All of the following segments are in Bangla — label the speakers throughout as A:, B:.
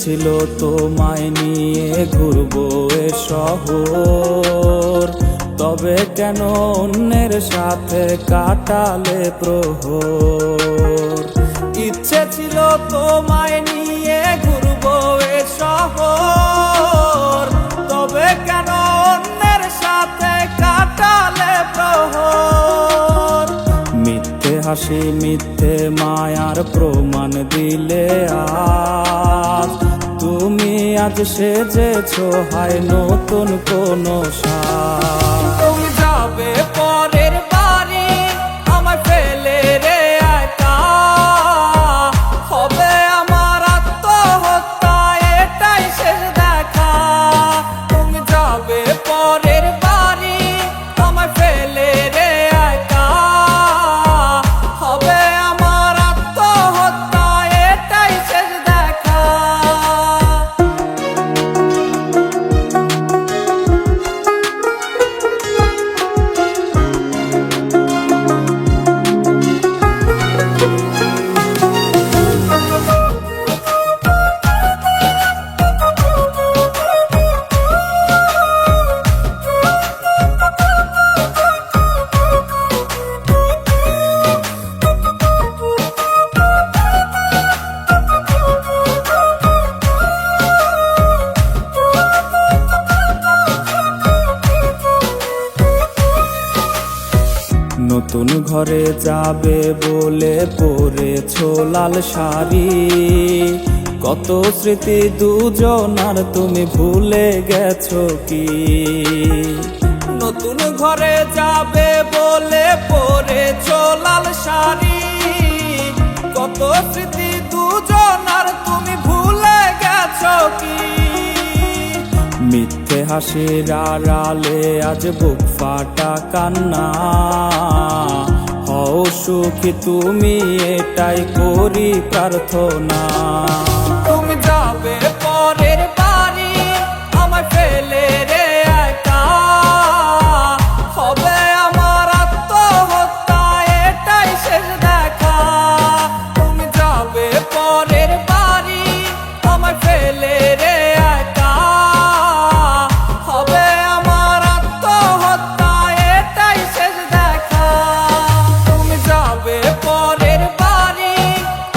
A: ছিল তোমায় নিয়ে ঘুরবো এ শহর, তবে কেন অন্যের সাথে কাটালে প্রহর। ইচ্ছে ছিল তোমায় নিয়ে ঘুরবো এ শহর, তবে কেন অন্যের সাথে কাটালে প্রহর। মিথ্যে হাসি মিথ্যে মায়ার প্রমাণ দিলে আজ, তুমি আজ সেজেছো হায় নতুন কোন সাজ। তুমি যাবে পরের বাড়ি আমায় ফেলে রে একা, হবে আমার আত্মহত্যা এটাই শেষ দেখা। তুমি যাবে পরের বাড়ি আমায় ফেলে রে একা, হবে আমার আত্মহত্যা এটাই শেষ দেখা। নতুন ঘরে যাবে বলে পরেছো লাল শাড়ি, কত স্মৃতি দুজনার তুমি ভুলে গেছো কি? নতুন ঘরে যাবে বলে পরেছো লাল শাড়ি, কত স্মৃতি দুজনার তুমি ভুলে গেছো কি? মিথ্যে হাসির আড়ালে আজ বুক ফাটা কান্না, হও সুখী তুমি এটাই করি প্রার্থনা। তুমি যাবে পরের বাড়ি আমায় ফেলে রে একা, হবে আমার আত্মহত্যা এটাই শেষ দেখা। তুমি যাবে পরের বাড়ি আমায় ফেলে রে একা, হবে আমার আত্মহত্যা এটাই শেষ দেখা। তুমি যাবে পরের বাড়ি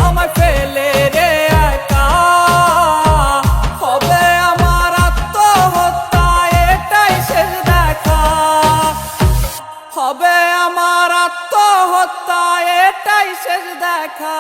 A: আমায় ফেলে রে একা, হবে আমার আত্মহত্যা এটাই শেষ দেখা। হবে আমার আত্মহত্যা এটাই শেষ দেখা।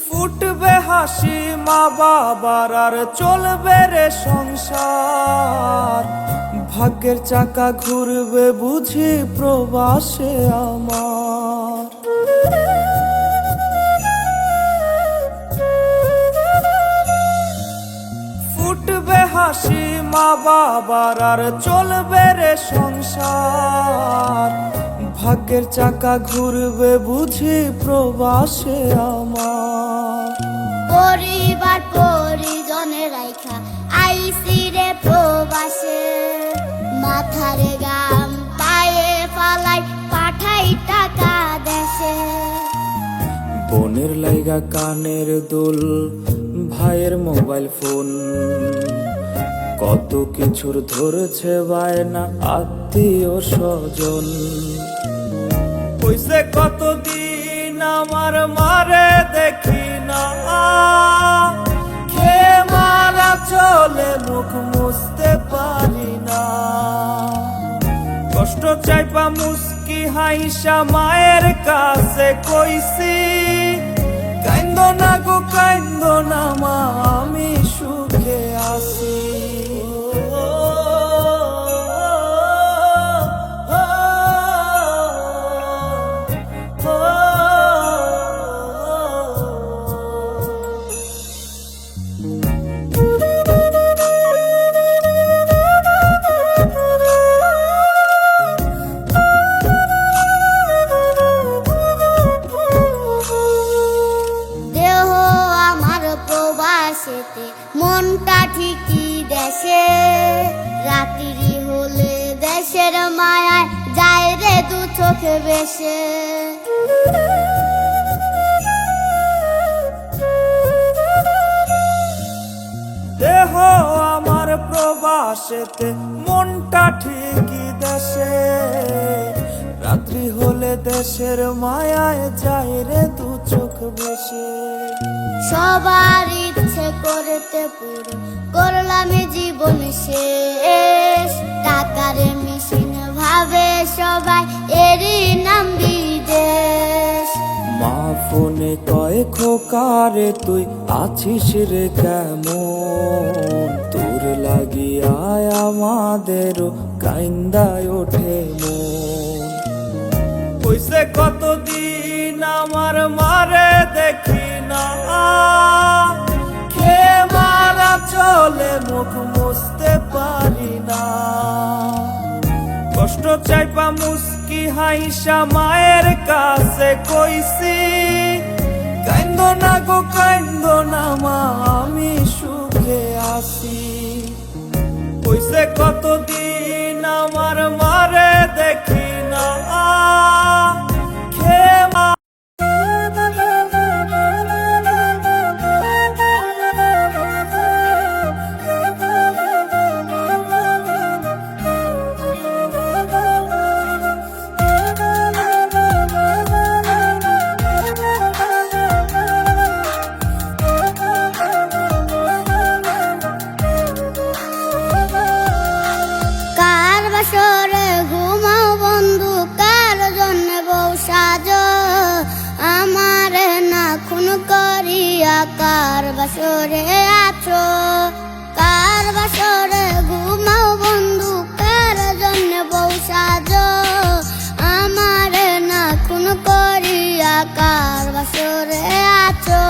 A: ফুটবে হাসি মা বাবার আর চলবে রে সংসার, ভাগ্যের চাকা ঘুরবে বুঝি প্রবাসে আমার। ফুটবে হাসি মা বাবার আর চলবে রে সংসার, ভাগ্যের চাকা ঘুরবে বুঝি প্রবাসে আমার।
B: পরিবার পরিজনের রাইখা আইসি রে প্রবাসে, মাথারে গাম পায়ে ফালাই পাঠাই টাকা দেশে।
A: বোনের লাইগা কানের দুল, ভাইয়ের মোবাইল ফোন, কত কিছুর ধরছে বায়না আত্মীয় স্বজন। হইছে কতদিন আমার মারে দেখি না, খেয়ে মারা চলে মুখ মুছতে পারি না। কষ্ট চাইপা মুস্কি হাইসা মায়ের কাছে কইছি, কাইন্দো না গো কাইন্দো না মা আমি সুখে আছি।
B: দেশের মায়ায় যায় রে দু চোখে বেশে।
A: দেহ আমার প্রবাসেতে, মনটা ঠিকই দেশে। রাত্রি হলে দেশের মায়ায় যায় রে দু চোখ ভেসে।
B: সবার ইচ্ছে করতে পুরো করলাম জীবন শেষ। টাকার মেশিন ভাবে সবাই, এরই নাম বিদেশ।
A: মা ফোনে কয় খোকারে তুই আছিস রে কেমন? তোর লাগিয়ায় আমাদেরও কাইন্দায় ওঠে মন। কইছে কতদিন আমার মারে দেখি না, খে মারা চলে মুখ মুছতে পারি না। কষ্ট চাইপা মুস্কি হাইসা মায়ের কাছে কইছি, কাইন্দ না গো কাইন্দ না মা, আমি সুখে আছি। কইছে কতদিন আমার মারে দেখি না, খে মা
B: কার বাসরে ঘুমাও বন্ধু, কার জন্য বউ সাজো। আমার না খুন করিয়া কার বাসরে আছো। কার বাসরে ঘুমাও বন্ধু, কার জন্য বউ সাজো। আমার না খুন করিয়া কার বাসরে আছো।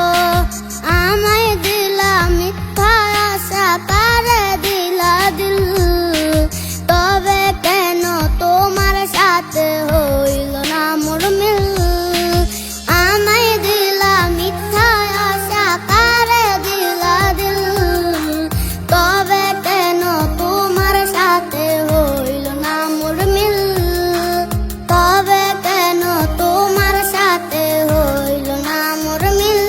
B: আমায় দিলা মিথ্যা আশা, কারে দিলা দিল। তবে কেন তোমার সাথে হইল না মোর মিল? আমায় দিলা মিথ্যা আশা, কারে দিলা দিল। তবে কেন তোমার সাথে হইল না মোর মিল? তবে কেন তোমার সাথে হইল না মোর মিল?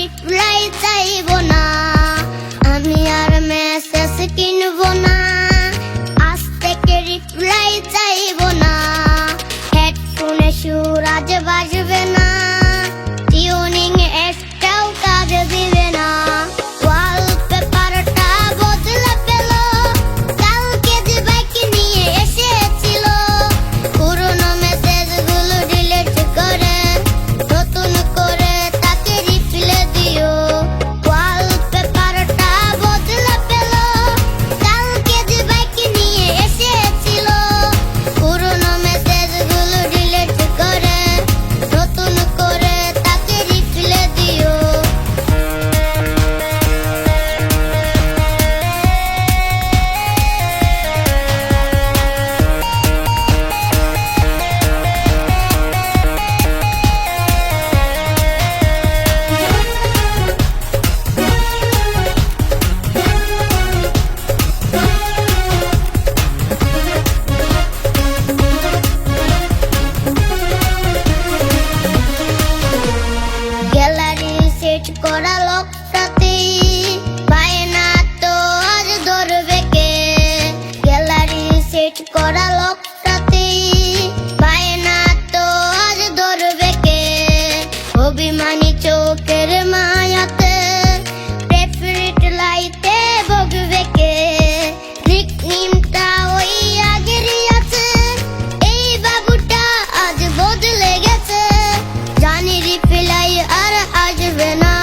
B: রিপ্লাই চাইবো না, আমি আর মেসেজ কিনবো না, আজ থেকে রিপ্লাই চাইবো না, হেডফোনে সুর আজ বাজবে না, টিউনিং একটাও কাজ দিবে না, ওয়ালপেপারটা বদলে পেল, কালকে যে বাইক নিয়ে এসেছিল, পুরনো মেসেজগুলো ডিলিট করে নতুন করে তাকে রিপ্লাই দিও। ওয়ালপেপারটা বদলে পেল, কালকে যে বাইক নিয়ে এসেছিল, পুরনো মেসেজগুলো ডিলিট করে নতুন করে তাকে রিপ্লাই দিও। গ্যালারি সেট করা লোকটাতে পায় না তো আজ ধরবে কে, গ্যালারি সেট করা লোকটাতে পায় না তো আজ ধরবে কে, অভিমানী চোখের মায়াতে প্রেফারেট লাইতে ভোগবে কে, নিকনেমটা ওই আগেরই আছে, এই বাবুটা আজ বদলে গেছে, জানি রিপ্লাই আর আসবে না,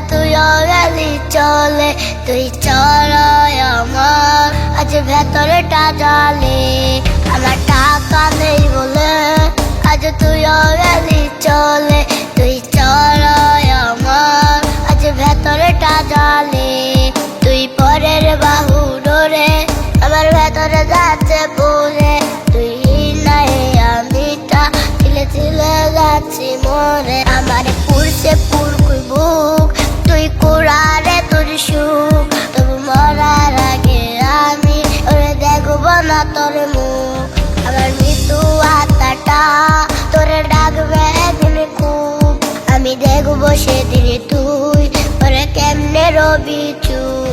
B: তুইও গেলি চলে, তুই চড়াই আমার আজ ভেতরেটা জালে। আমার টাকা নেই বলে আজ তুইও গেলি চলে, তুই চড়াই আমার আজ ভেতরেটা জালে। তুই পরের বাহু ডোরে আমার ভেতরে যাচ্ছে পড়ে, তুই নাই আমিটা তিলে তিলে যাচ্ছি মরে। আমার পুরছে পুরকুই বুক, তুই কুড়ারে তোর সুখ, তবু মরার আগে আমি ওরে দেখব না তোর মুখ। আমার মৃত্যু আত্মাটা তোরে ডাকবে একদিন খুব, আমি দেখবো সেদিন তুই ওরে কেমনে রবি চুপ।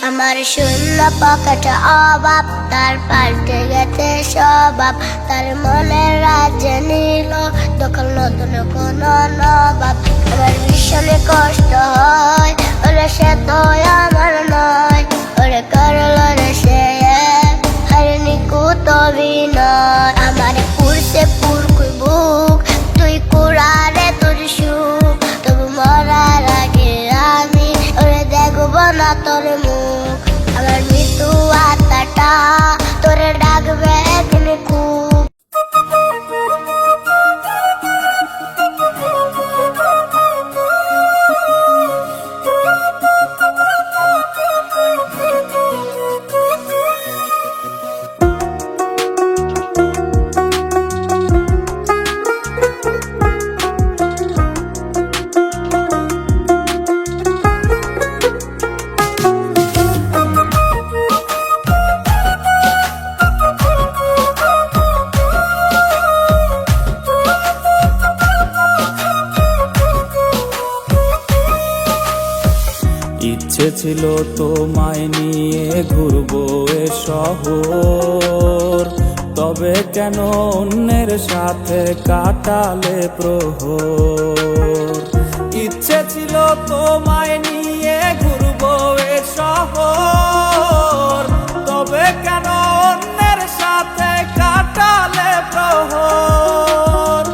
B: আমার শূন্য পকেটে অভাব, তার পাল্টে গেছে স্বভাব। তার মনের রাজ্যে নিল দখল নতুন কোন নবাব। আমার ভীষণে কষ্ট হয় ওরে সে তো আমার নয়, ওরে করল রে সে হারিনি কুত অভিনয়। আমার পুরছে পুরকুই বুক, তুই কুড়ারে তোর সুখ, তবু মরার আগে আমি ওরে দেখব না তোর মুখ। আমার মৃত্যু আত্মাটা তোরে ডাকবে একদিন খুব।
A: ইচ্ছে ছিল তোমায় নিয়ে ঘুরবো এ শহর, তবে কেন অন্যের সাথে কাটালে প্রহর। ইচ্ছে ছিল তোমায় নিয়ে ঘুরবো এ শহর, তবে কেন অন্যের সাথে কাটালে প্রহর।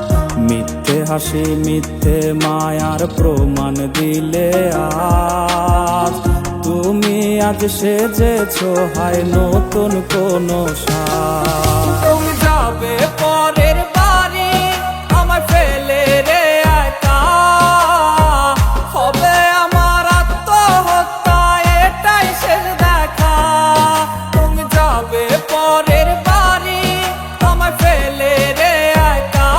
A: মিথ্যে হাসি মিথ্যে মায়ার প্রমাণ দিলে আজ, তুমি আজ সেজেছো হায় নতুন কোন সাজ। তুমি যাবে পরের বাড়ি আমায় ফেলে রে একা, হবে আমার আত্মহত্যা এটাই শেষ দেখা। তুমি যাবে পরের বাড়ি আমায় ফেলে রে একা,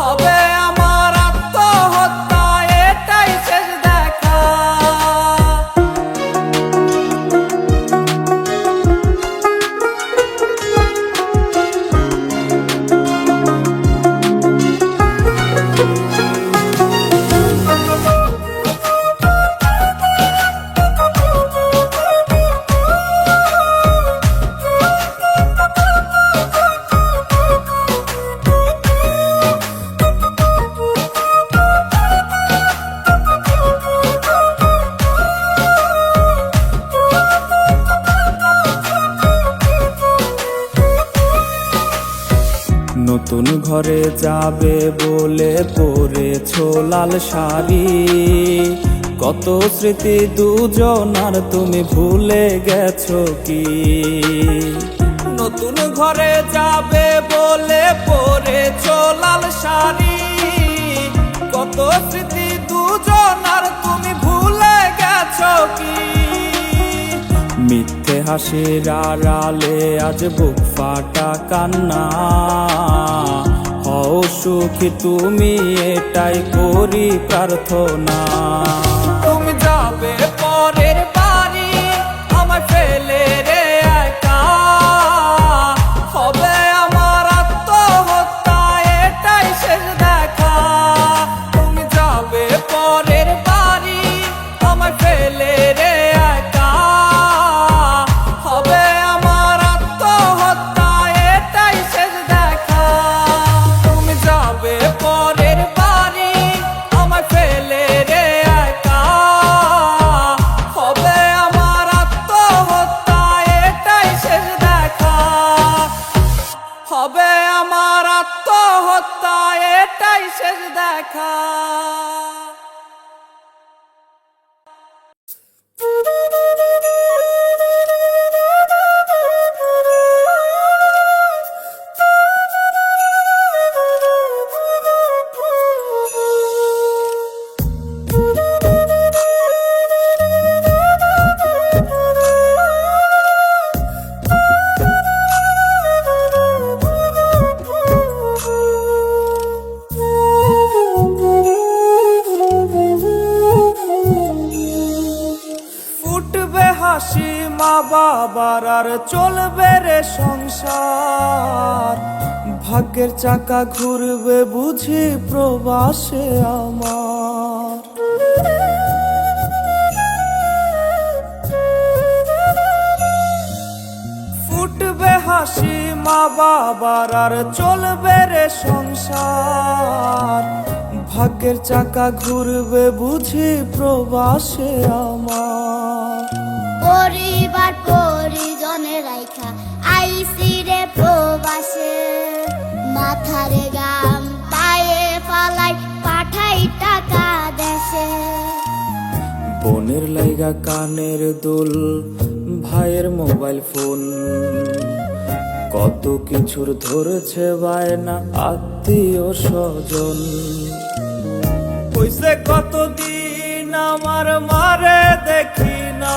A: হবে আমার আত্মহত্যা এটাই শেষ দেখা। নতুন ঘরে যাবে বলে পরেছো লাল শাড়ি, কত স্মৃতি দুজনার তুমি ভুলে গেছো কি? নতুন ঘরে যাবে বলে পরেছো লাল শাড়ি, কত স্মৃতি দুজনার তুমি ভুলে গেছো কি? মিথ্যে হাসির আড়ালে আজ বুক ফাটা কান্না, হও সুখী তুমি এটাই করি প্রার্থনা। তুমি যাবে পরের বাড়ি আমায় ফেলে রে একা, হবে আমার আত্মহত্যা এটাই শেষ দেখা। তুমি যাবে পরের বাড়ি আমায় ফেলে রে একা, হবে আমার আত্মহত্যা এটাই শেষ দেখা। হাসি মা বাবার আর চলবে রে সংসার, ভাগ্যের চাকা ঘুরবে বুঝি প্রবাসে আমার। ফুটবে হাসি মা বাবার আর চলবে রে সংসার, ভাগ্যের চাকা ঘুরবে বুঝি প্রবাসে আমার।
B: পরিবার পরিজনের রাইখা আইসি রে প্রবাসে, মাথারে গাম পায়ে ফালাই পাঠাই টাকা দেশে।
A: বোনের লাইগা কানের দুল, ভাইয়ের মোবাইল ফোন, কত কিছুর ধরেছে বায়না আত্মীয় স্বজন। হইছে কতদিন আমার মারে দেখি না,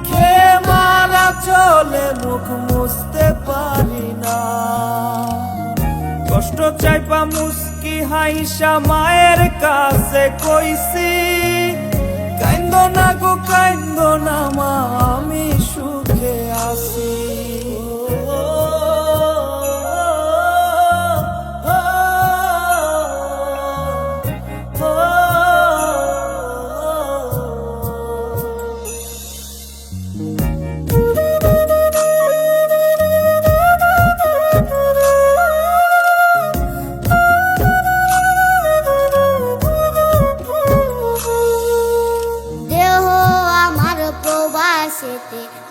A: খেয়ে মারা চলে মুখ মুছতে পারি না। কষ্ট চাইপা মুস্কি হাইসা মায়ের কাছে কইছি, কাইন্দ না গো কাইন্দ না মা, আমি সুখে আছি।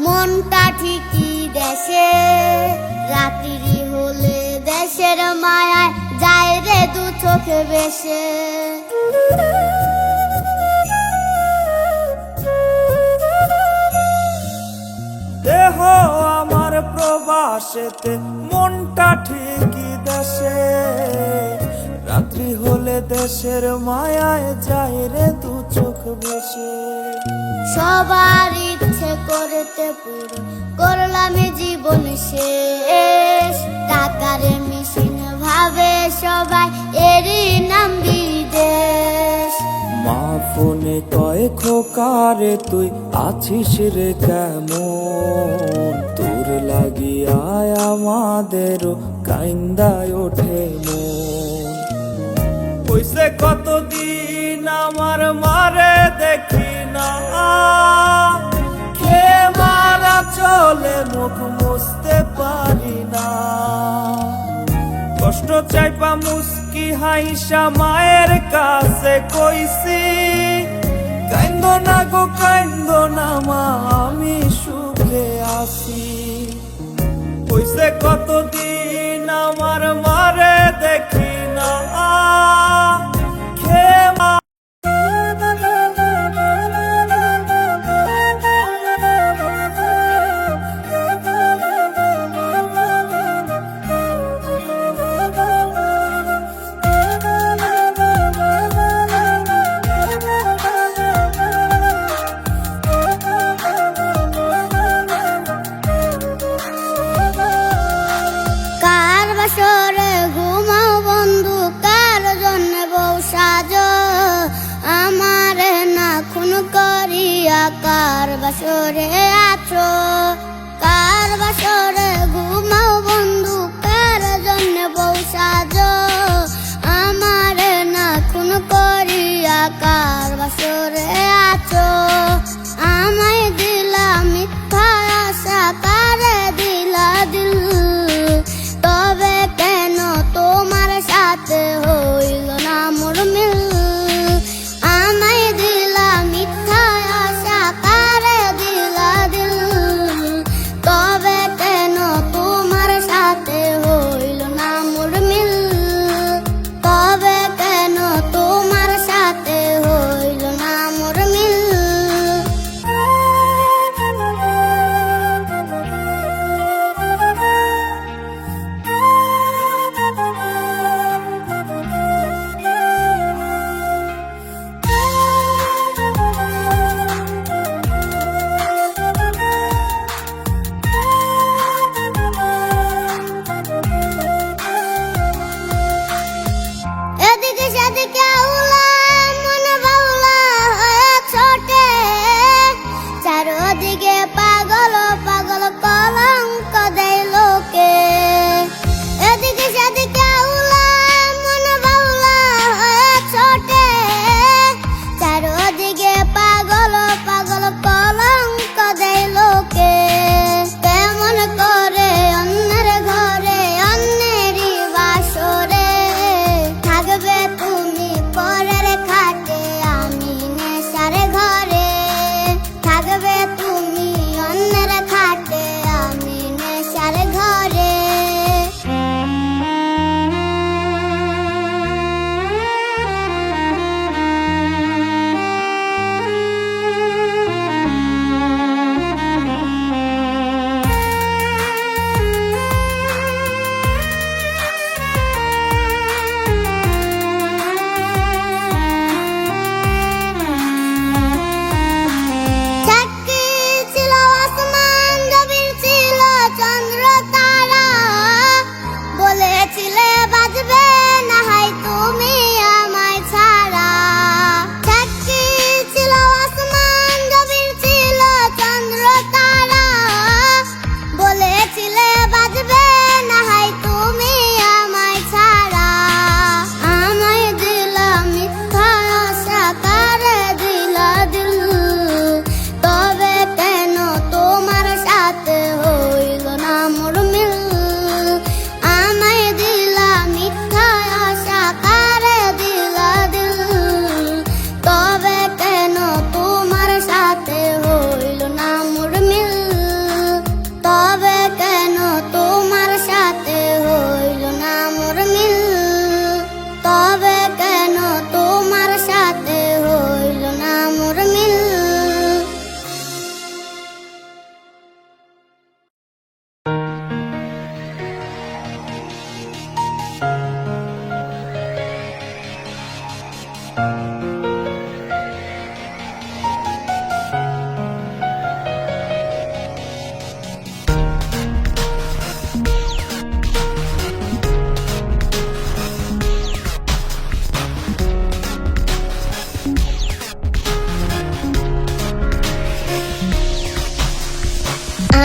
B: মনটা ঠিকই দেশে, রাত্রি হলে দেশের মায়ায় যায় রে দু চোখে বেশে।
A: দেহ আমার প্রবাসেতে, মনটা ঠিকই দেশে, রাত্রি হলে দেশের মায়ায় যায় রে দু চোখ বেশে।
B: সবার ইচ্ছে করতে পুরো করলাম জীবন শেষ, টাকার মেশিন ভাবে সবাই এরই নাম বিদেশ।
A: মা ফোনে কয় খোকারে তুই আছিস রে কেমন, তোর লাগিয়ায় আমাদেরও কাইন্দায় ওঠে মন। হইছে কতদিন আমার মারে দেখি না, খেয়ে মারা চলে মুখ মুছতে পারি না। কষ্ট চাইপা মুস্কি হাইসা মায়ের কাছে কইছি, কাইন্দ না গো কাইন্দ না মা, আমি সুখে আছি। হইছে কতদিন আমার মারে দেখি না, খেয়ে
B: বাসরে ঘুমাও বন্ধু, কার জন্য বউ সাজো, আমার না খুন করিয়া কার বাসরে আছো। কার বাসরে ঘুমাও বন্ধু, কার জন্য বউ সাজো, আমার না খুন করিয়া কার বাসরে আছো। আমায় দিলা মিথ্যা আশা, কারে দিলা দিল, তবে কেন তোমার সাথে হইল না মোর মিল। আমায় দিলা মিথ্যা আশা, কারে দিলা দিল, তবে কেন তোমার সাথে হইল না মোর মিল।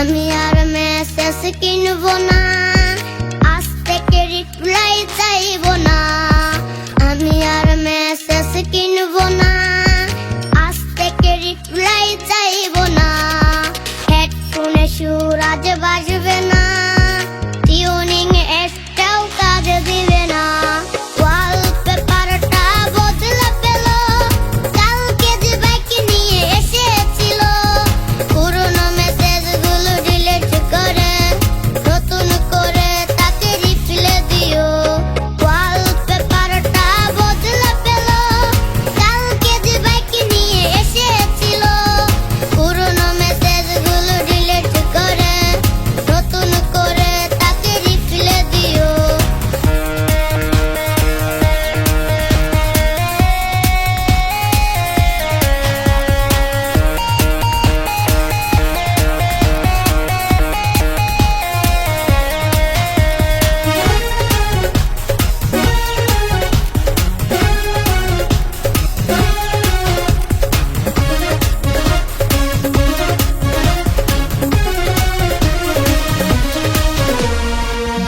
B: আমি আর মেসেজ কিনবো না, আজ থেকে রিপ্লাই চাইবো না। আমি আর মেসেজ কিনবো না, আজ থেকে রিপ্লাই চাইবো না। হেডফোনে সুর আজ বাজবে না, টিউনিং একটাও কাজ দিবে না। ওয়ালপেপারটা বদলে পেল, কালকে যে বাইক নিয়ে এসেছিল। পুরনো মেসেজগুলো ডিলিট করে নতুন করে তাকে রিপ্লে দিও। ওয়ালপেপারটা বদলে পেল, কালকে যে বাইক নিয়ে এসেছিল। পুরনো মেসেজগুলো ডিলিট করে নতুন করে তাকে রিপ্লে দিও।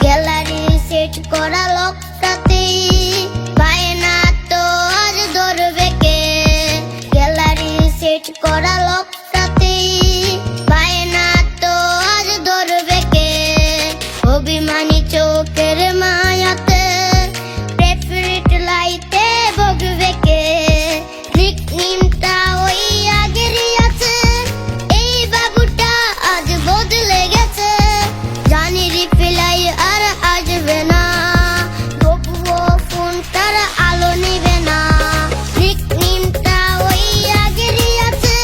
B: গ্যালারি সেট করা লোকটাতে পায় না তো আজ ধরবে কে। গ্যালারি সেট করা লোকটাতে পায় না তো আজ ধরবে কে। অভিমানী চোখের মায়াতে প্রেফারেট লাইতে ভোগবে কে। নিকনেমটা ওই আগেরই আছে, এই বাবুটা আজ বদলে গেছে। জানি রিপ্লাই আর আসবে না, তবুও ফোনটার আলো নিবে না। নিকনেমটা ওই আগেরই আছে,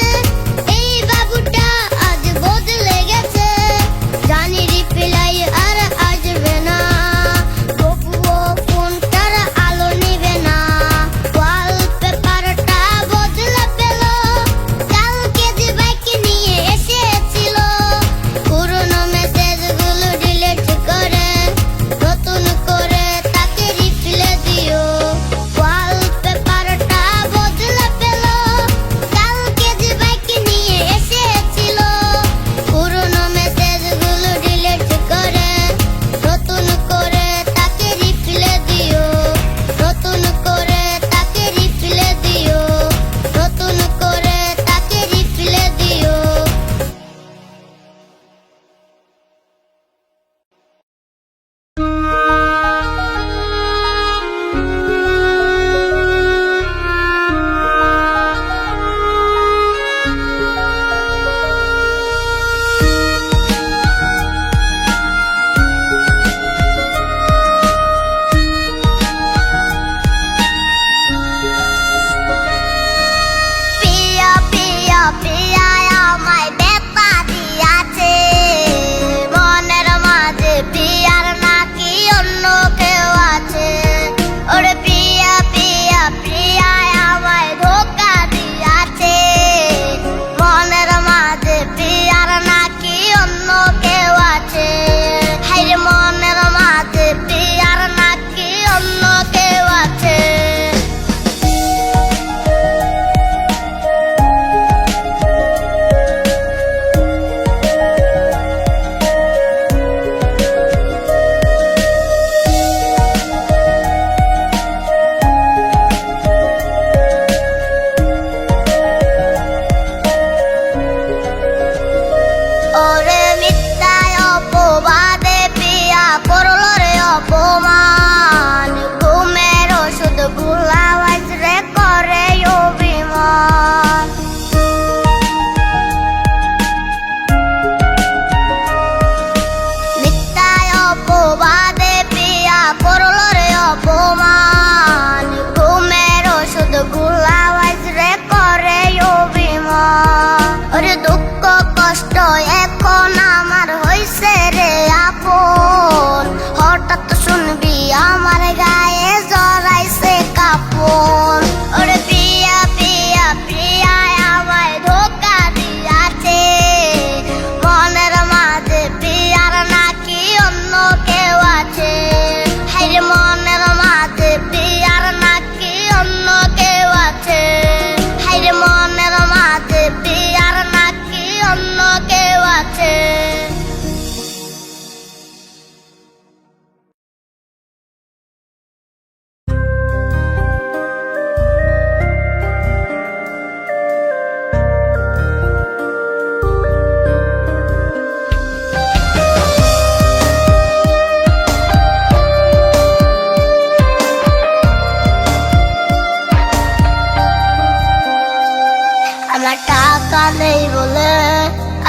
B: আমার টাকা নেই বলে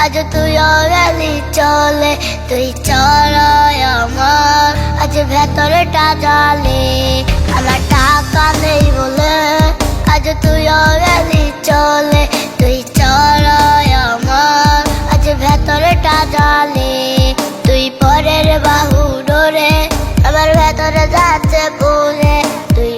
B: আজ তুইও গেলি চলে, তুই চড়ায় আমার আজ ভেতরটা জ্বলে। আমার টাকা নেই বলে আজ তুইও গেলি চলে, তুই চড়ায় আমার আজ ভেতরটা জ্বলে। তুই পরের বাহু ডোরে আমার ভেতরে যাচ্ছে পুরে, তুই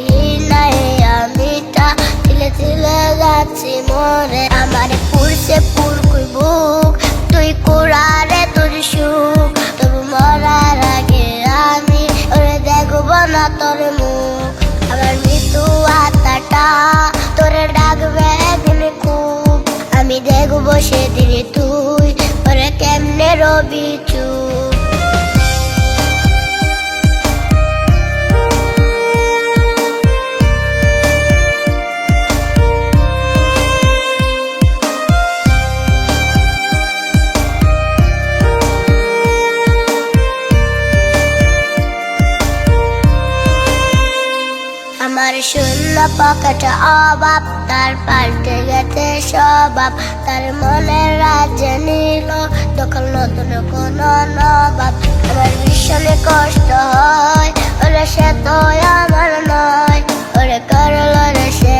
B: নাই আমিটা তিলে তিলে যাচ্ছি মরে। আমার পুরছে পুরকুই বুক, তুই কুড়ারে তোর সুখ, তবু মরার আগে আমি ওরে দেখবো না তোর মুখ। আমার মৃত্যু আত্মাটা তোরে ডাকবে একদিন খুব, আমি দেখবো সেদিন তুই ওরে কেমনে রবি চুপ। আমার শূন্য পকেট অভাব, তার পাল্টে গেছে স্বভাব, তার মনের রাজ্যে নিল দখল নতুন কোন নবাব। আমার ভীষণে কষ্ট হয় ওরে সে তো আমার নয়, ওরে করল রে সে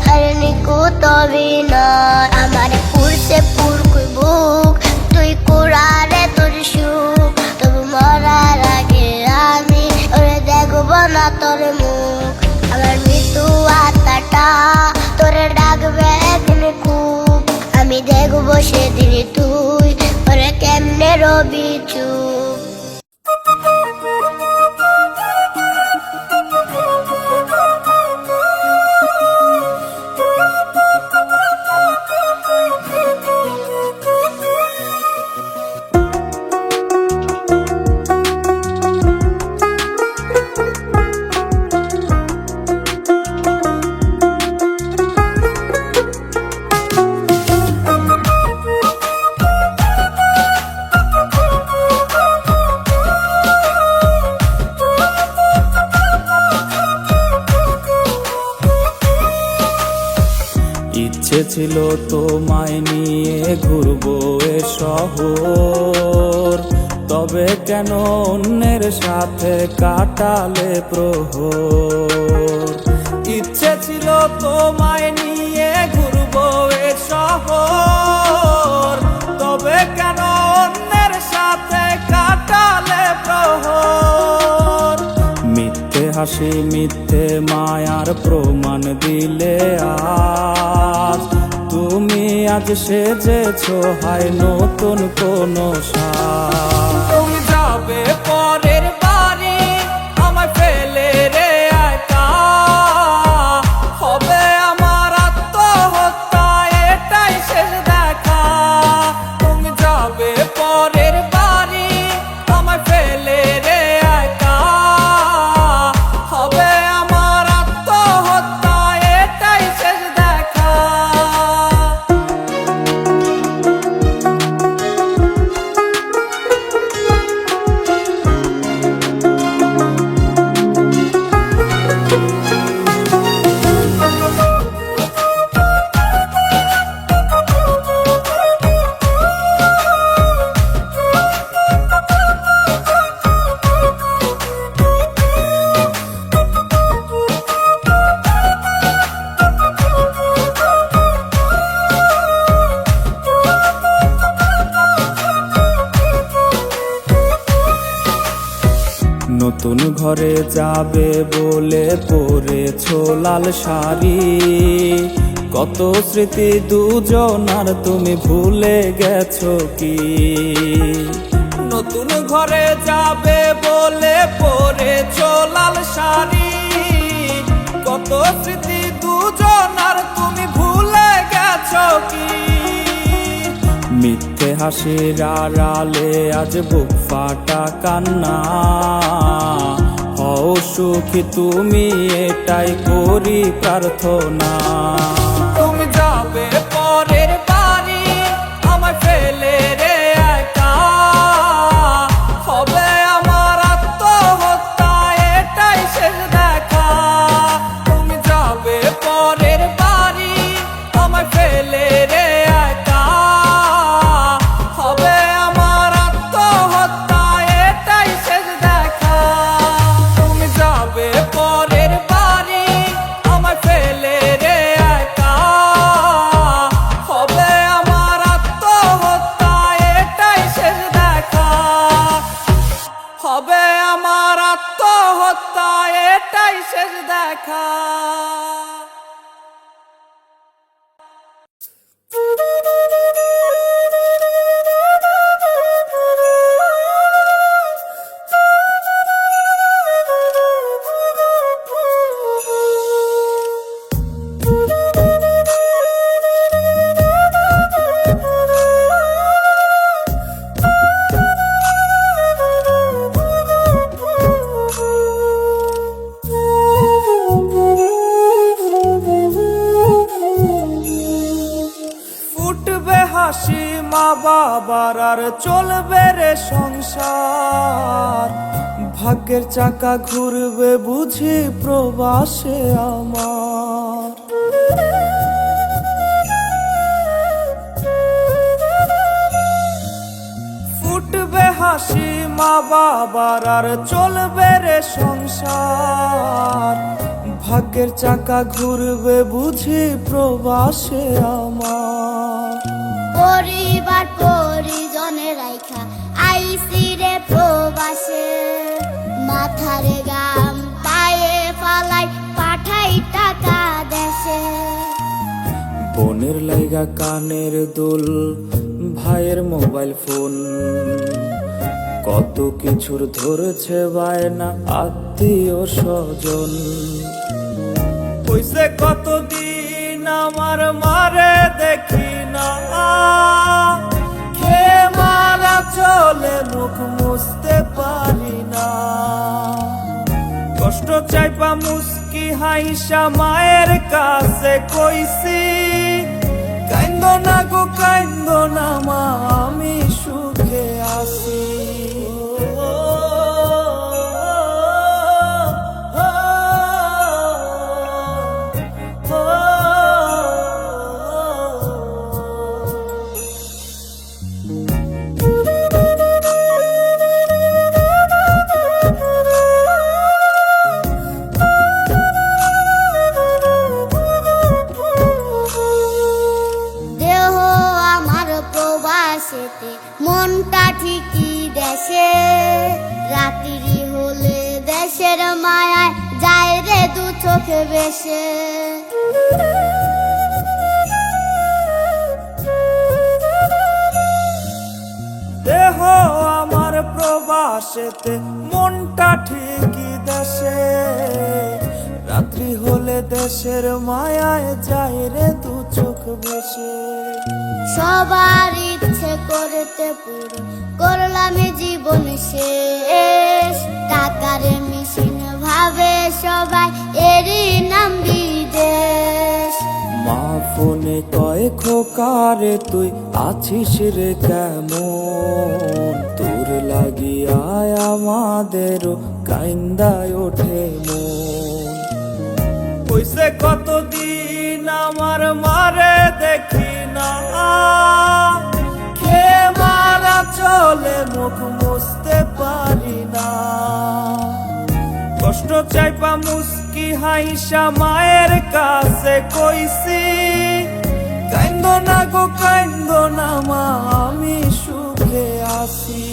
B: হারিনি কুত বিনয়। আমার পুরছে পুরকুই বুক, তুই কুড়ারে তোর সুখ, তবু মরার আগে আমি ওরে দেখবো না তোর মুখ। আমার মৃত্যু আত্মাটা তোরে ডাকবে একদিন খুব, আমি দেখবো সেদিন তুই ওরে কেমনে রবি চুপ।
A: ইচ্ছে ছিল তোমায় নিয়ে ঘুরবো এ শহর, তবে কেন অন্যের সাথে কাটালে প্রহর। ইচ্ছে ছিল তোমায় নিয়ে ঘুরবো এ শহর, তবে কেন অন্যের সাথে কাটালে প্রহর। মিথ্যে হাসি মিথ্যে মায়ার প্রমাণ দিলে আজ, তুমি আজ সেজেছো হায় নতুন কোন সাজ। তুমি যাবে পরের বাড়ি আমায় ফেলে রে একা, হবে আমার আত্মহত্যা এটাই শেষ দেখা। তুমি যাবে পরের বাড়ি আমায় ফেলে রে একা, হবে আমার আত্মহত্যা এটাই শেষ দেখা। নতুন ঘরে যাবে বলে পরেছো লাল শাড়ি, কত স্মৃতি দুজনার তুমি ভুলে গেছো কি। নতুন ঘরে যাবে বলে পরেছো লাল শাড়ি, কত স্মৃতি দুজনার তুমি ভুলে গেছো কি। মিথ্যে হাসির আড়ালে আজ বুক ফাটা কান্না, হও সুখী তুমি এটাই করি প্রার্থনা। তুমি যাবে পরের বাড়ি আমায় ফেলে রে একা, হবে আমার আত্মহত্যা এটাই শেষ দেখা। তুমি যাবে পরের বাড়ি আমায় ফেলে হাসি মা বাবার আর চলবে রে সংসার, ভাগ্যের চাকা ঘুরবে বুঝি প্রবাসে আমার। ফুটবে হাসি মা বাবার আর চলবে রে সংসার, ভাগ্যের চাকা ঘুরবে বুঝি প্রবাসে আমার।
B: পরিবার পরিজনে রাইখা আইসি রে প্রবাসে, মাথারে গাম পায়ে ফালাই পাঠাই টাকা দেশে।
A: বোনের লাইগা কানের দুল, ভাইয়ের মোবাইল ফোন, কত কিছুর ধরেছে বায়না আত্মীয় স্বজন। কইছে কতদিন আমার মারে দেখি না, খেয়ে মারা চলে মুখ মুছতে পারি না। কষ্ট চাইপা মুস্কি হাইসা মায়ের কাছে কইছি, কাইন্দো না গো কাইন্দো না মা আমি সুখে আছি।
B: মনটা ঠিকই দেশে, রাত্রি হলে দেশের মায়ায় যায় রে দু চোখে বেশে।
A: দেহ আমার প্রবাসেতে মনটা ঠিকই দেশে, রাত্রি হলে দেশের মায়ায় যায় রে দু চোখ বেশে।
B: সবার ইচ্ছে করতে পুরো করলাম জীবন শেষ, টাকার মেশিন ভাবে সবাই এরই নাম বিদেশ।
A: মা ফোনে কয় খোকারে তুই আছিস রে কেমন, তোর লাগিয়া আমাদেরও কাইন্দায় ওঠে মন। কইছে কতদিন আমার মারে দেখি না, খেয়ে মারা চলে মুখ মুছতে পারি না। কষ্ট চাইপা মুস্কি হাইসা মায়ের কাছে কইছি, কাইন্দো না গো কাইন্দো না মা আমি সুখে আছি।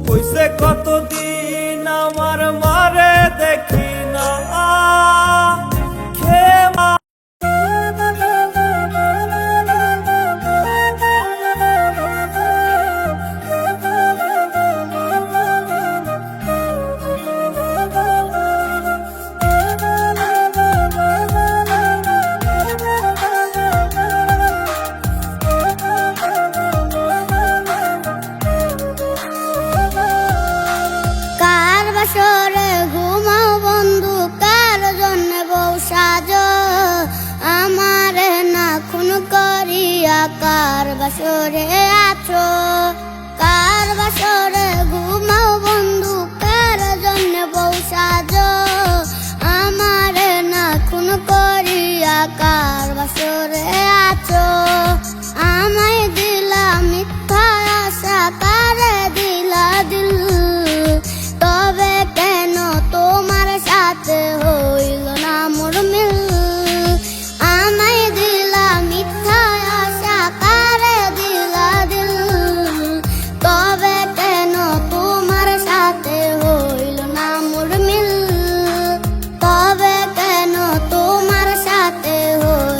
A: কইছে কতদিন আমার মারে দেখি না, খেয়ে মা
B: বাসরে ঘুমাও বন্ধু, কার জন্য বউ সাজো, আমার না খুন করিয়া কার বাসরে আছো। কার বাসরে ঘুমাও বন্ধু, কার জন্য বউ সাজো, আমার না খুন করিয়া কার বাসরে আছো। আমায় দিলা মিথ্যা আশা, কারে দিলা দিল, তবে কেন তোমার সাথে হইল না মোর মিল। আমায় দিলা মিথ্যা আশা, কারে দিলা দিল, তবে কেন তোমার সাথে হইল না মোর মিল। তবে কেন তোমার সাথে হইল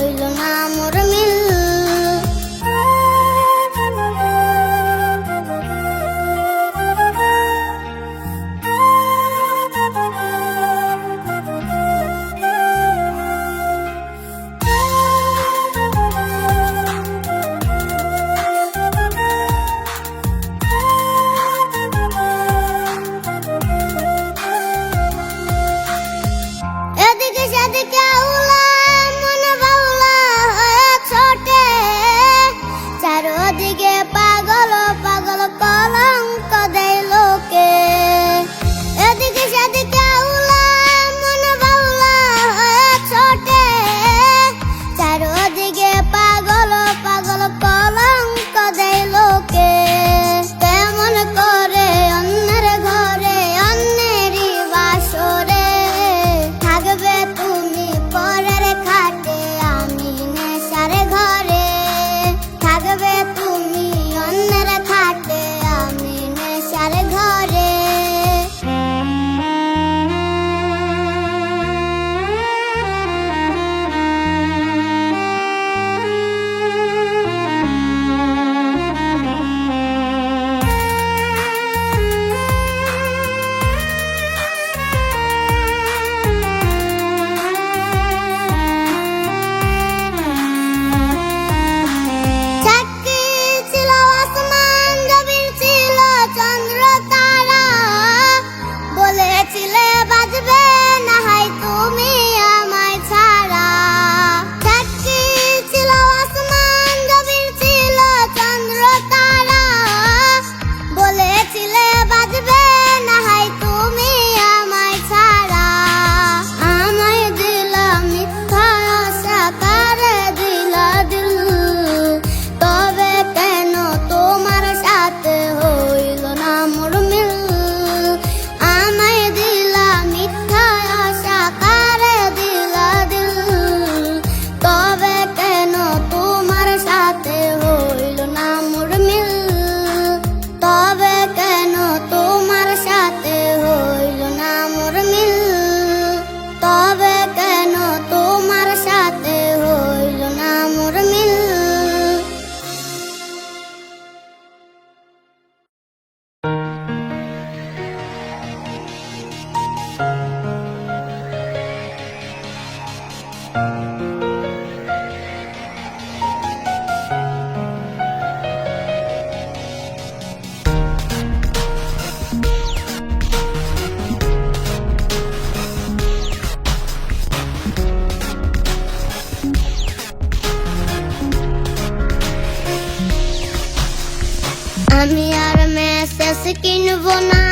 B: আমি আর মেসেজ কিনবো না,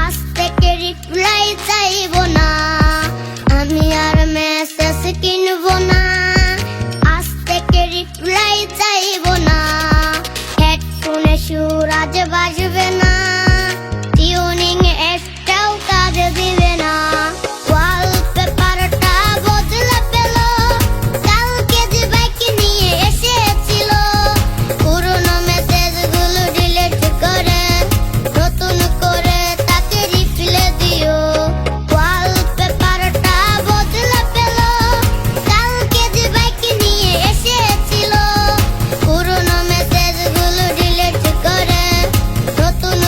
B: আজ থেকে রিপ্লাই চাইবো না। আমি আর মেসেজ কিনবো না, আজ থেকে রিপ্লাই চাইবো না। হেডফোনে সুর আজ বাজবে না, টিউনিং একটাও কাজ দিবে না। ওয়ালপেপারটা বদলে পেল, কালকে যে বাইক নিয়ে এসেছিল। পুরনো মেসেজগুলো ডিলিট করে নতুন করে তাকে রিপ্লাই দিও। ওয়ালপেপারটা বদলে পেল, কালকে যে বাইক নিয়ে এসেছিল। পুরনো মেসেজগুলো ডিলিট করে নতুন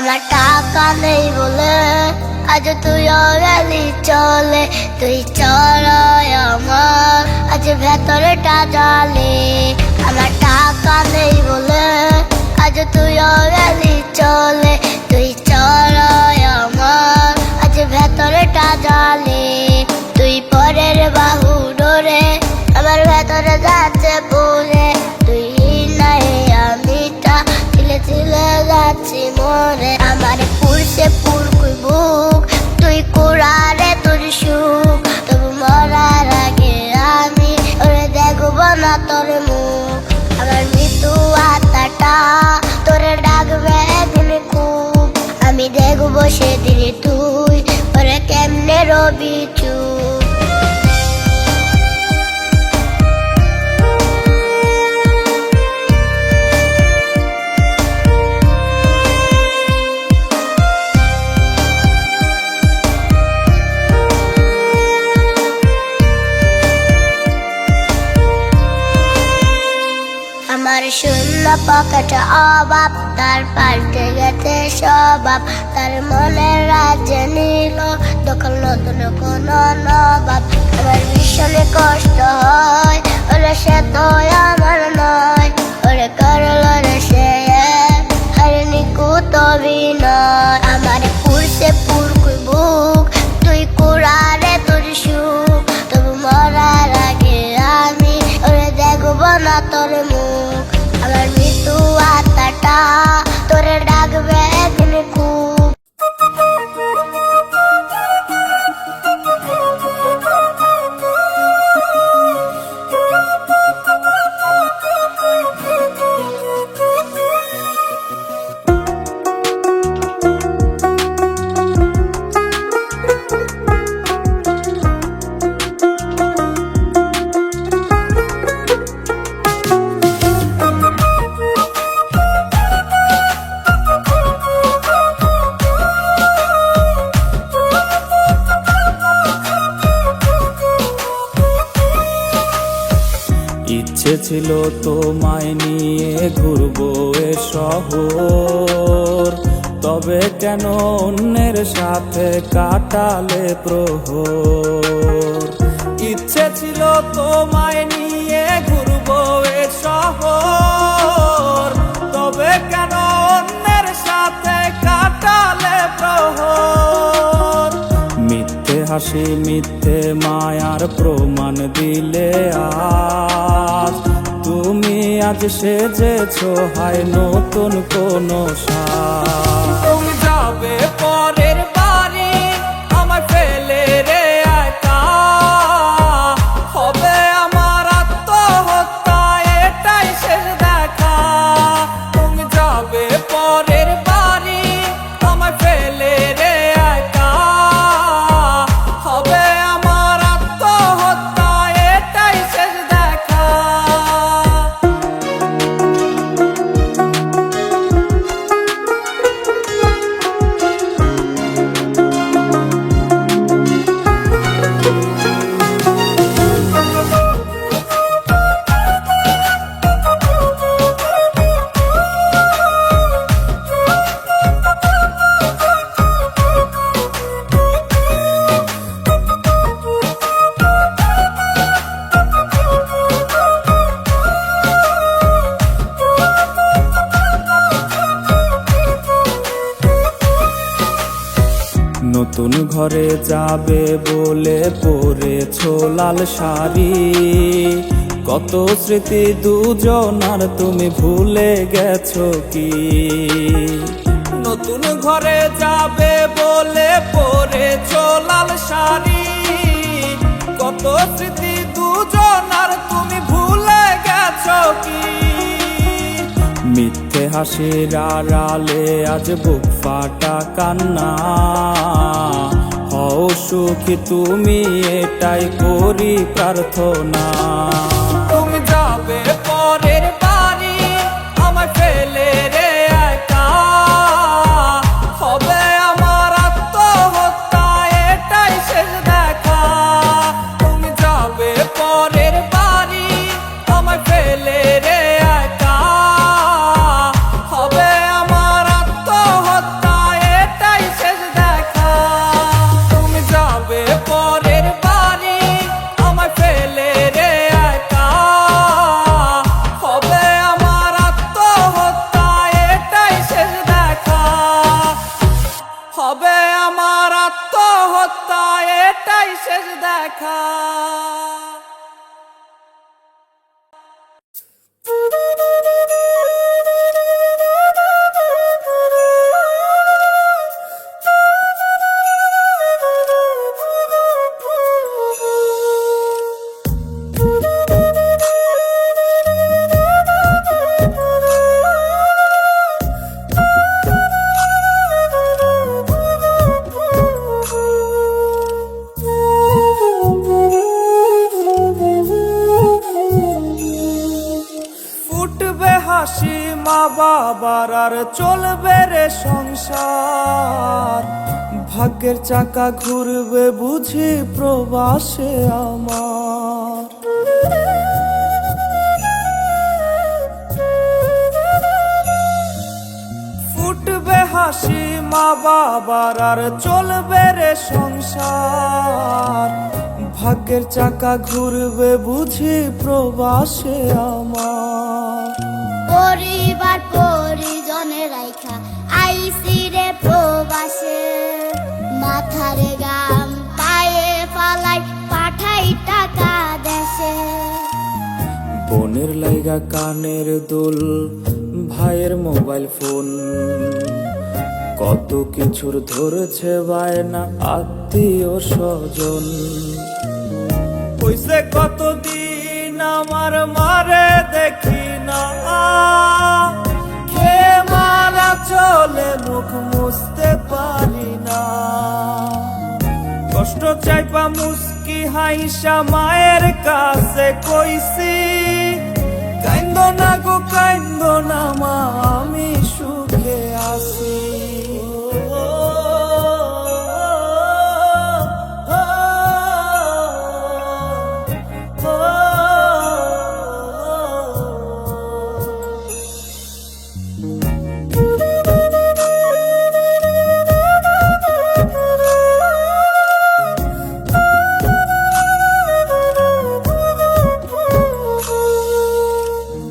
B: আমার টাকা নেই বলে আজ তুইও গেলি চলে, তুই চড়াই আমার আজ ভেতরটা জ্বলে। আমার টাকা নেই বলে আজ তুইও গেলি চলে, তুই চড়াই আমার আজ ভেতরটা জ্বলে। তুই পরের বাহু ডোরে আমার ভেতরে যাচ্ছে পুরে, তুই নাই আমিটা তিলে তিলে যাচ্ছি মরে। আমার পুরছে পুরকুই বুক, তুই কুড়ারে তোর সুখ, তবু মরার আগে আমি ওরে দেখবো না তোর মুখ। আমার মৃত্যু আত্মাটা তোরে ডাকবে একদিন খুব, আমি দেখবো সেদিন তুই ওরে কেমনে রবি চুপ। আমার শূন্য পকেটে অভাব, তার পাল্টে গেছে স্বভাব, তার মনের রাজ্যে নিল দখল নতুন কোন নবাব। আমার ভীষণে কষ্ট হয় ওরে সে তো আমার নয়, ওরে করলো রে সে হারিনি কুত অভিনয়। আমার পুরছে পুরকুই বুক, তুই কুড়ারে তোর সুখ, তবু মরার আগে আমি ওরে দেখবো না তোর মুখ। আমার মৃত্যু আত্মাটা তোরে ডাকবে একদিন খুব।
A: ইচ্ছে ছিল তোমায় নিয়ে ঘুরবো এ শহর, তবে কেন অন্যের সাথে কাটালে প্রহর। ইচ্ছে ছিল তোমায় নিয়ে ঘুরবো এ শহর, তবে কেন অন্যের সাথে কাটালে প্রহর। মিথ্যে হাসি মিথ্যে মায়ার প্রমাণ দিলে আজ, তুমি আজ সেজেছো হায় নতুন কোন সাজ। তুমি যাবে পরের বাড়ি আমায় ফেলে রে একা, হবে আমার আত্মহত্যা এটাই শেষ দেখা। তুমি যাবে পরের বাড়ি আমায় ফেলে রে একা, হবে আমার আত্মহত্যা এটাই শেষ দেখা। নতুন ঘরে যাবে বলে পরেছো লাল শাড়ি, কত স্মৃতি দুজনার তুমি ভুলে গেছো কি? নতুন ঘরে যাবে বলে পরেছো লাল শাড়ি, কত স্মৃতি দুজনার তুমি ভুলে গেছো কি? মিথ্যে হাসির আড়ালে আজ বুক ফাটা কান্না, হও সুখী তুমি এটাই করি প্রার্থনা। তুমি যাবে পরের বাড়ি আমায় ফেলে রে একা, হবে আমার আত্মহত্যা এটাই শেষ দেখা। তুমি যাবে পরের বাড়ি আমায় ফেলে রে একা, হবে আমার আত্মহত্যা শেষ দেখা। ফুটবে হাসি মা বাবার আর চলবে রে সংসার, ভাগ্যের চাকা ঘুরবে বুঝি প্রবাসে আমার। ফুটবে হাসি মা বাবার আর চলবে রে সংসার, ভাগ্যের চাকা ঘুরবে বুঝি প্রবাসে আমার।
B: পরিবার পরিজনের রাইখা আইসি রে প্রবাসে, মাথারে গাম পায়ে ফালাই পাঠাই টাকা দেশে।
A: বোনের লাইগা কানের দুল, ভাইয়ের মোবাইল ফোন, কত কিছুর ধরেছে বায়না আত্মীয় স্বজন। হইছে কতদিন আমার মারে দেখি না, খেয়ে মারা চলে মুখ মুছতে পারি না। কষ্ট চাইপা মুস্কি হাইসা মায়ের কাছে কইছি, কাইন্দ না গো কাইন্দ না মা আমি সুখে আছি।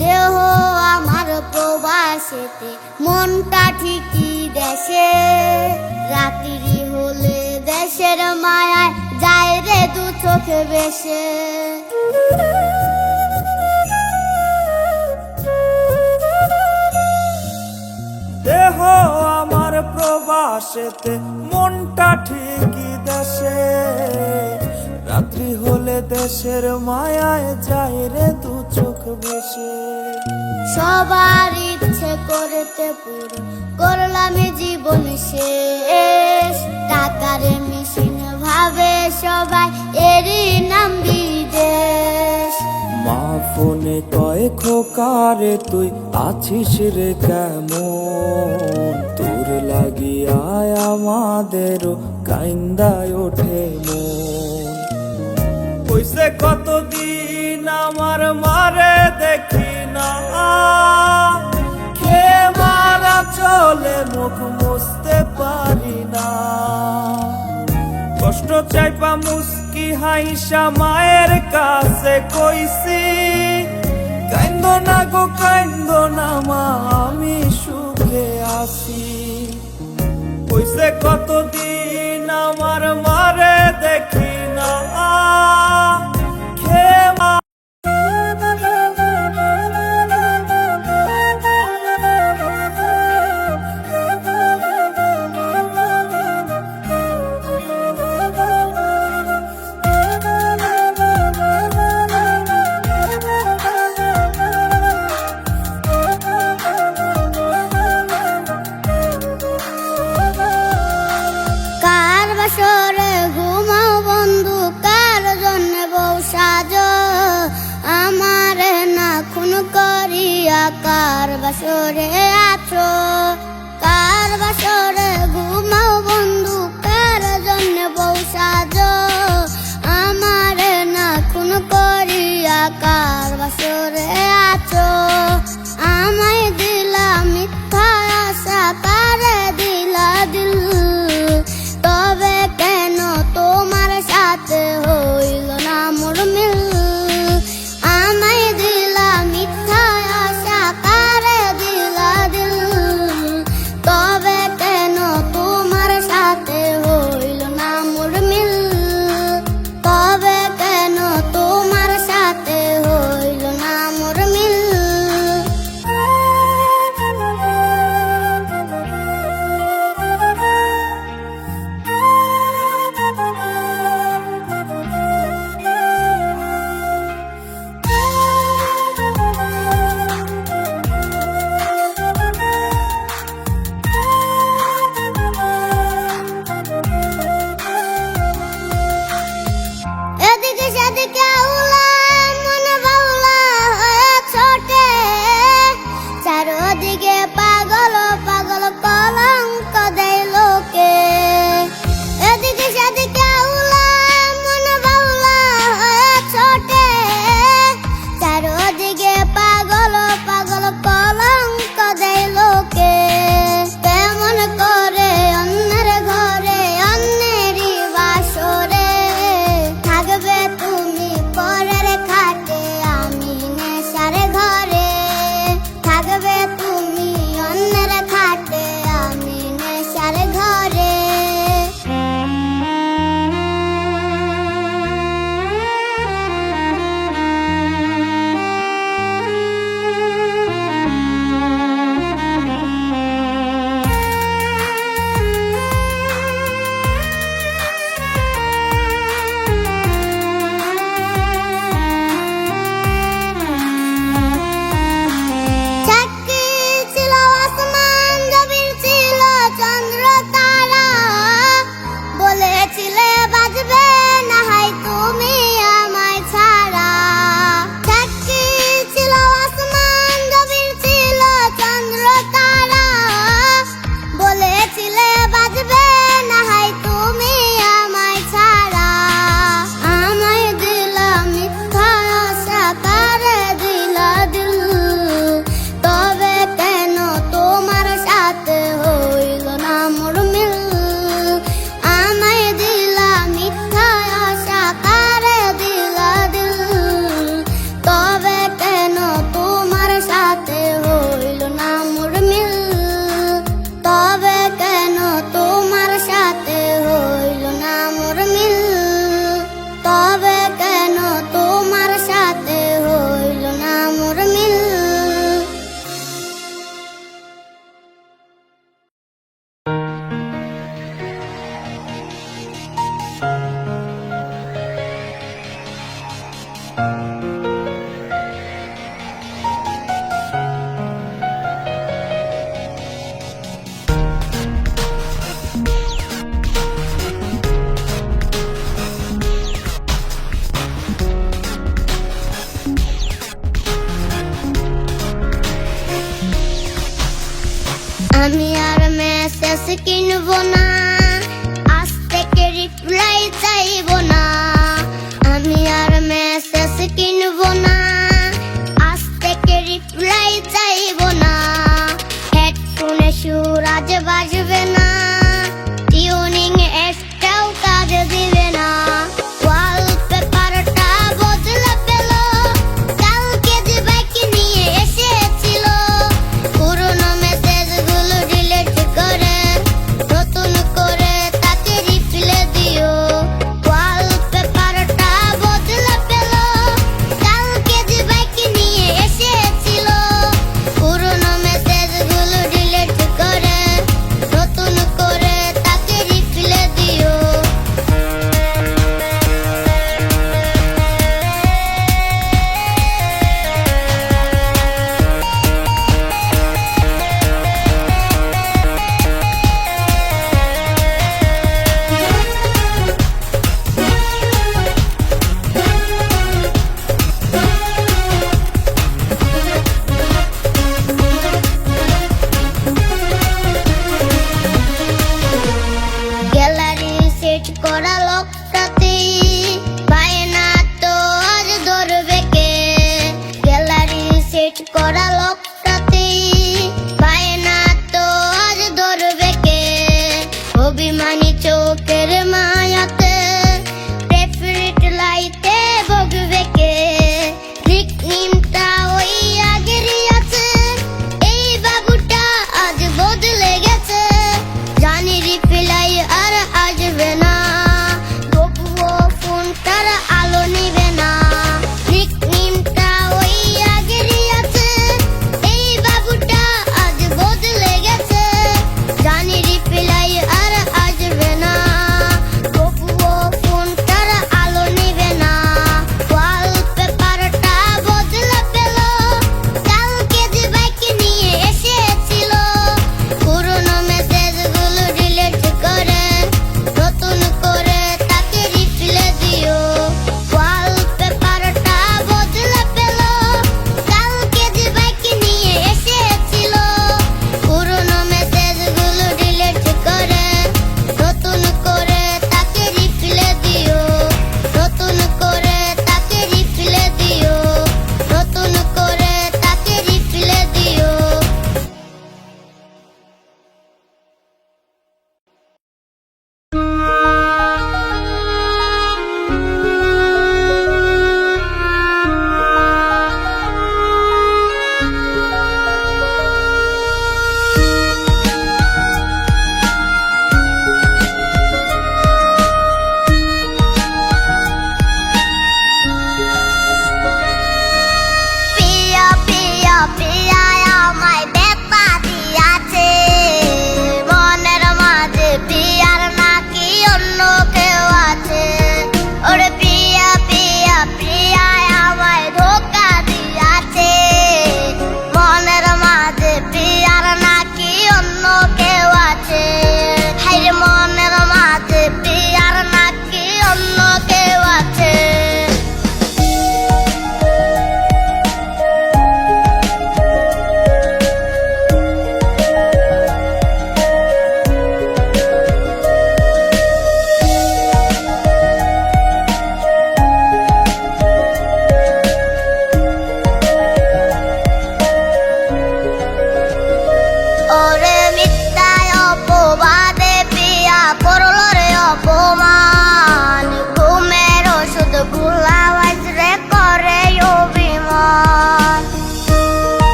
B: দেহ আমার প্রবাসেতে, মনটা ঠিকই দেশে। রাত্রি হলে দেশের মায়ায় যায় রে দু চোখে বেশে।
A: দেহ আমার প্রবাসেতে, মনটা ঠিকই দেশে। রাত্রি হলে দেশের মায়ায় যায় রে দু চোখ বেশে।
B: সবার ইচ্ছে করতে পুরো করলাম জীবন শেষ, টাকার মেশিন ভাবে সবাই এরই নাম বিদেশ।
A: মা ফোনে কয় খোকারে তুই আছিস রে কেমন, তোর লাগিয়ায় আমাদেরও কাইন্দায় ওঠে মন। হইছে কতদিন আমার মারে দেখি না, খেয়ে মারা চলে মুখ মুছতে পারি না। কষ্ট চাইপা মুস্কি হাইসা মায়ের কাছে কইছি, কাইন্দ না গো কাইন্দ না মা আমি সুখে আছি। হইছে কতদিন আমার মারে দেখি না, খেয়ে
B: কার বাসরে ঘুমাও বন্ধু, কার জন্য বউ সাজো, আমারে না খুন করিয়া কার বাসরে আছো। কার বাসরে ঘুমাও বন্ধু, কার জন্য বউ সাজো, আমারে না খুন করিয়া কার বাসরে আছো। আমায় দিলা মিথ্যা আশা, কারে দিলা দিল, তবে কেন তোমার সাথে হইল না মোর মিল। আমায় দিলা মিথ্যা আশা, কারে দিলা দিল, আমি আর মেসেজ কিনবো না, আজ থেকে রিপ্লাই চাইবো না। আমি আর মেসেজ কিনবো না, আজ থেকে রিপ্লাই চাইবো না। হেডফোনে সুর আজ বাজবে না, টিউনিং একটাও কাজ দিবে না। ওয়ালপেপারটা বদলে পেল, কালকে যে বাইক নিয়ে এসেছিল। পুরনো মেসেজগুলো ডিলিট করে নতুন করে তাকে রিপ্লাই দিও। ওয়ালপেপারটা বদলে পেল, কালকে যে বাইক নিয়ে এসেছিল। পুরনো মেসেজগুলো ডিলিট করে নতুন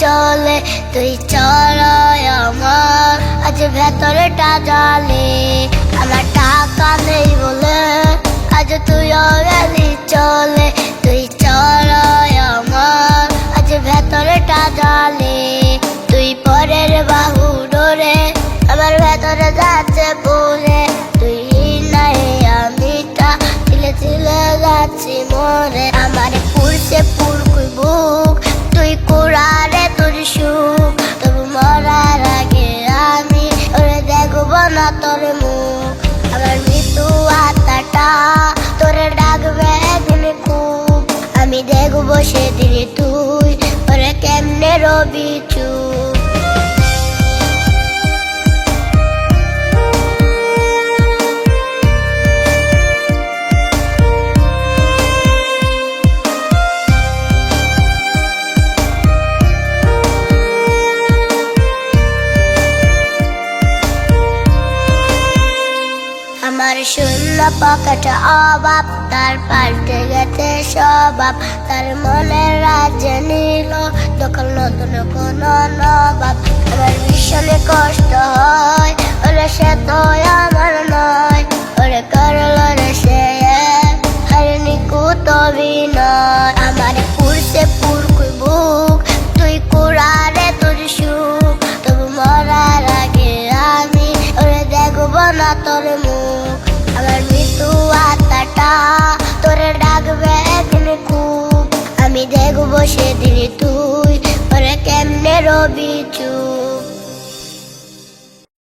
B: চলে তুই চড়ায় আমার আজ ভেতরটা জালে আমার টাকা নেই বলে আজ তুইও গেলি চলে তুই চড়ায় আমার আজ ভেতরটা জালে তুই পরের বাহু ডোরে আমার ভেতরে যাচ্ছে পড়ে তুই নাই আমিটা তিলে তিলে যাচ্ছি মরে আমার পুরছে পুরকুই বুক তুই কুড়ারে তোর সুখ তবু মরার আগে আমি ওরে দেখবো না তোর মুখ আমার মৃত্যু আত্মাটা তোরে ডাকবে একদিন খুব আমি দেখবো সেদিন তুই ওরে কেমনে রবি চুপ আমার শূন্য পকেট অভাব তার পাল্টে গেছে স্বভাব তার মনের রাজ্যে নিল দখল নতুন কোন নবাব আমার ভীষণে কষ্ট হয় ওরে সে তো আমার নয় ওরে করলো রে সে হরিণী কুত বিনয় আমার পুরছে পুরকুই বুক তুই কুড়ারে তোর সুখ তবু মরার আগে আমি ওরে দেখবো না তোর মুখ আমার মৃত্যু আত্মাটা তোরে ডাকবে একদিন খুব আমি দেখবো সেদিন তুই ওরে কেমনে রবি চুপ